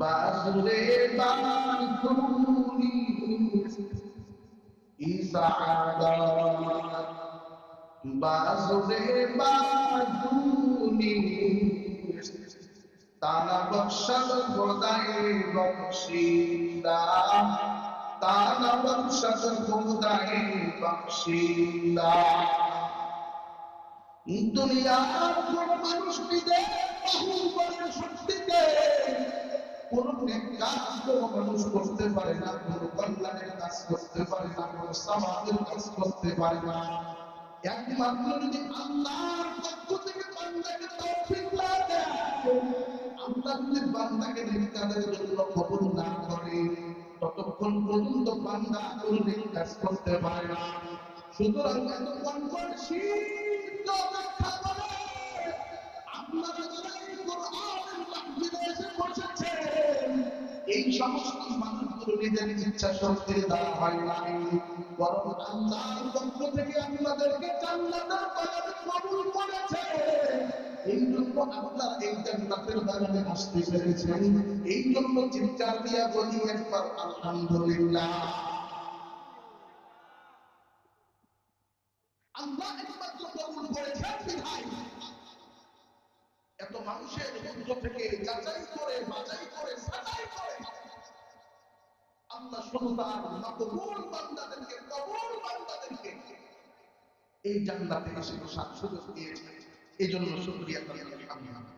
বাজরে বাজুনি ইসাআদাত বাজরে বাজুনি তালা বর্ষাল গোদায়ে বংশীদা তালা বর্ষাল গোদায়ে বংশীদা দুনিয়ার কোন মানুষ নিজের বাহুবলের শক্তিতে কোন নেক কাজ কোন মানুষ করতে পারে না, কোন কল্যাণের কাজ করতে পারে না, কোন সওয়াবের কাজ করতে পারে না। একমাত্র যদি আল্লাহর পক্ষ থেকে বান্দাকে তৌফিক লাগে, আল্লাহ যদি বান্দাকে নেক কাজের জন্য কবুল না করে, ততক্ষণ পর্যন্ত বান্দা কোন নেক কাজ করতে পারে না। সুতরাং এতক্ষণ পর শীত অপেক্ষা করে আপনারা যারা এই কোরআনের মাহফিলে এসে বসেছেন, এই সমস্ত মানুষগুলো নিজের ইচ্ছা শক্তি দ্বারা হয় নাই, বরং আল্লাহর পক্ষ থেকে আপনাদেরকে জান্নাতের বাগানে কবুল করেছে। এই জন্য আপনারা এই জান্নাতের বাগানে আসতে পেরেছেন। এই জন্য চিৎকার দিয়া বলি একবার আলহামদুলিল্লাহ। আল্লাহ একমাত্র কবুল করেছেন বিধায় এত মানুষের মধ্য থেকে যাচাই করে বাছাই করে সাজাই করে আল্লাহ সুবহান মাকবুল বান্দাদেরকে কবুল বান্দাদেরকে এই জান্নাতে এসে বসার সুযোগ দিয়েছেন। এই জন্য শুকরিয়া আল্লাহর।